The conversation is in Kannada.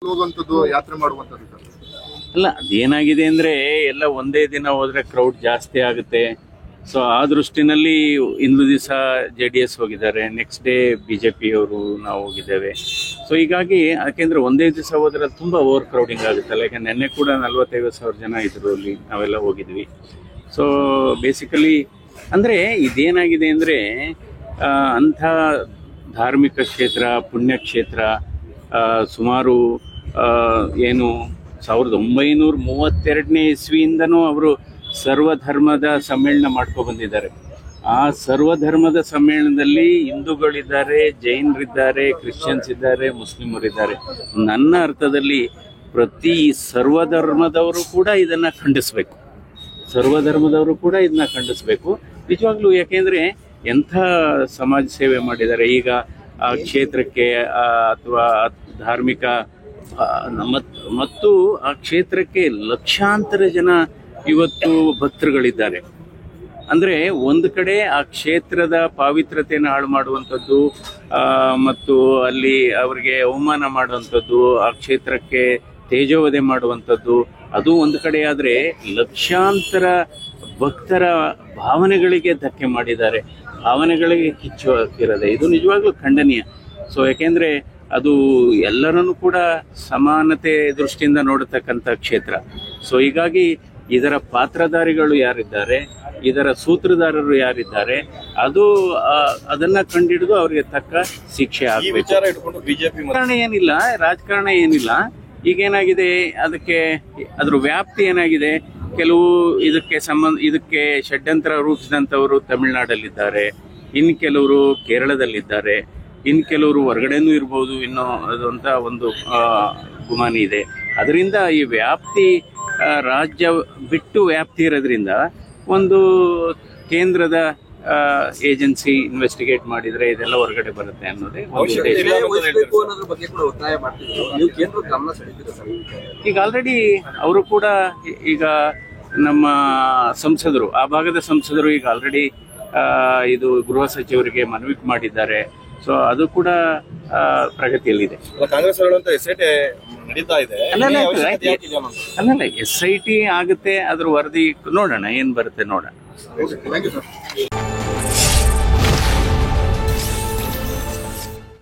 ಹೋಗುವಂತದ್ದು ಯಾತ್ರೆ ಮಾಡುವಂತದ್ದು ಸರ್? ಅಲ್ಲ, ಅದೇನಾಗಿದೆ ಅಂದ್ರೆ ಎಲ್ಲ ಒಂದೇ ದಿನ ಹೋದ್ರೆ ಕ್ರೌಡ್ ಜಾಸ್ತಿ ಆಗುತ್ತೆ. ಸೊ ಆ ದೃಷ್ಟಿನಲ್ಲಿ ಇಂದು ದಿವಸ JDS ಹೋಗಿದ್ದಾರೆ, ನೆಕ್ಸ್ಟ್ ಡೇ BJP ಅವರು ನಾವು ಹೋಗಿದ್ದೇವೆ. ಸೊ ಹೀಗಾಗಿ ಯಾಕೆಂದ್ರೆ ಒಂದೇ ದಿವಸ ಹೋದ್ರೆ ತುಂಬ ಓವರ್ ಕ್ರೌಡಿಂಗ್ ಆಗುತ್ತಲ್ಲ. ಈಗ ನೆನ್ನೆ ಕೂಡ 40-50 ಸಾವಿರ ಜನ ಇದ್ರು ಅಲ್ಲಿ, ನಾವೆಲ್ಲ ಹೋಗಿದ್ವಿ. ಸೊ ಬೇಸಿಕಲಿ ಅಂದರೆ ಇದೇನಾಗಿದೆ ಅಂದರೆ ಅಂಥ ಧಾರ್ಮಿಕ ಕ್ಷೇತ್ರ, ಪುಣ್ಯಕ್ಷೇತ್ರ ಸುಮಾರು ಏನು 1932ನೇ ಇಸ್ವಿಯಿಂದನೂ ಅವರು ಸರ್ವಧರ್ಮದ ಸಮ್ಮೇಳನ ಮಾಡ್ಕೊ ಬಂದಿದ್ದಾರೆ. ಆ ಸರ್ವಧರ್ಮದ ಸಮ್ಮೇಳನದಲ್ಲಿ ಹಿಂದೂಗಳಿದ್ದಾರೆ, ಜೈನರಿದ್ದಾರೆ, ಕ್ರಿಶ್ಚಿಯನ್ಸ್ ಇದ್ದಾರೆ, ಮುಸ್ಲಿಮರಿದ್ದಾರೆ. ನನ್ನ ಅರ್ಥದಲ್ಲಿ ಪ್ರತಿ ಸರ್ವಧರ್ಮದವರು ಕೂಡ ಇದನ್ನು ಖಂಡಿಸಬೇಕು. ಸರ್ವಧರ್ಮದವರು ಕೂಡ ಇದನ್ನ ಖಂಡಿಸಬೇಕು ನಿಜವಾಗ್ಲೂ. ಯಾಕೆಂದರೆ ಎಂಥ ಸಮಾಜ ಸೇವೆ ಮಾಡಿದ್ದಾರೆ. ಈಗ ಆ ಕ್ಷೇತ್ರಕ್ಕೆ ಅಥವಾ ಧಾರ್ಮಿಕ ಮತ್ತು ಆ ಕ್ಷೇತ್ರಕ್ಕೆ ಲಕ್ಷಾಂತರ ಜನ ಇವತ್ತು ಭಕ್ತರುಗಳಿದ್ದಾರೆ. ಅಂದರೆ ಒಂದು ಕಡೆ ಆ ಕ್ಷೇತ್ರದ ಪಾವಿತ್ರತೆಯನ್ನು ಹಾಳು ಮಾಡುವಂಥದ್ದು ಮತ್ತು ಅಲ್ಲಿ ಅವರಿಗೆ ಅವಮಾನ ಮಾಡುವಂಥದ್ದು, ಆ ಕ್ಷೇತ್ರಕ್ಕೆ ತೇಜೋವಧೆ ಮಾಡುವಂಥದ್ದು, ಅದು ಒಂದು ಕಡೆ ಆದರೆ ಲಕ್ಷಾಂತರ ಭಕ್ತರ ಭಾವನೆಗಳಿಗೆ ಧಕ್ಕೆ ಮಾಡಿದ್ದಾರೆ, ಭಾವನೆಗಳಿಗೆ ಕಿಚ್ಚು ಹಾಕಿರೋದೆ. ಇದು ನಿಜವಾಗ್ಲೂ ಖಂಡನೀಯ. ಸೊ ಯಾಕೆಂದರೆ ಅದು ಎಲ್ಲರನ್ನೂ ಕೂಡ ಸಮಾನತೆ ದೃಷ್ಟಿಯಿಂದ ನೋಡತಕ್ಕಂಥ ಕ್ಷೇತ್ರ. ಸೊ ಹೀಗಾಗಿ ಇದರ ಪಾತ್ರಧಾರಿಗಳು ಯಾರಿದ್ದಾರೆ, ಇದರ ಸೂತ್ರಧಾರರು ಯಾರಿದ್ದಾರೆ, ಅದನ್ನ ಕಂಡಿಡಿದು ಅವರಿಗೆ ತಕ್ಕ ಶಿಕ್ಷೆ ಆಗಬೇಕು. ರಾಜಕಾರಣ ಏನಿಲ್ಲ. ಈಗೇನಾಗಿದೆ, ಅದ್ರ ವ್ಯಾಪ್ತಿ ಏನಾಗಿದೆ, ಕೆಲವು ಇದಕ್ಕೆ ಷಡ್ಯಂತ್ರ ರೂಪಿಸಿದಂಥವರು ತಮಿಳುನಾಡಲ್ಲಿದ್ದಾರೆ, ಇನ್ನು ಕೆಲವರು ಕೇರಳದಲ್ಲಿದ್ದಾರೆ, ಇನ್ನು ಕೆಲವರು ಹೊರಗಡೆನೂ ಇರ್ಬೋದು ಇನ್ನೂ ಅದು ಅಂತ ಒಂದು ಗುಮಾನಿ ಇದೆ. ಅದರಿಂದ ಈ ವ್ಯಾಪ್ತಿ ರಾಜ್ಯ ಬಿಟ್ಟು ವ್ಯಾಪ್ತಿ ಇರೋದ್ರಿಂದ ಒಂದು ಕೇಂದ್ರದ ಏಜೆನ್ಸಿ ಇನ್ವೆಸ್ಟಿಗೇಟ್ ಮಾಡಿದ್ರೆ ಇದೆಲ್ಲ ಹೊರಗಡೆ ಬರುತ್ತೆ ಅನ್ನೋದೇ ಈಗ ಆಲ್ರೆಡಿ ಅವರು ಕೂಡ ಈಗ ನಮ್ಮ ಸಂಸದರು, ಆ ಭಾಗದ ಸಂಸದರು ಈಗ ಆಲ್ರೆಡಿ ಇದು ಗೃಹ ಸಚಿವರಿಗೆ ಮನವಿ ಮಾಡಿದ್ದಾರೆ. ಸೊ ಅದು ಕೂಡ ಪ್ರಗತಿಯಲ್ಲಿದೆ. ಕಾಂಗ್ರೆಸ್ ನಡೀತಾ ಇದೆ. ಅಲ್ಲಲ್ಲ, SIT ಆಗುತ್ತೆ, ಅದ್ರ ವರದಿ ನೋಡೋಣ, ಏನ್ ಬರುತ್ತೆ ನೋಡೋಣ.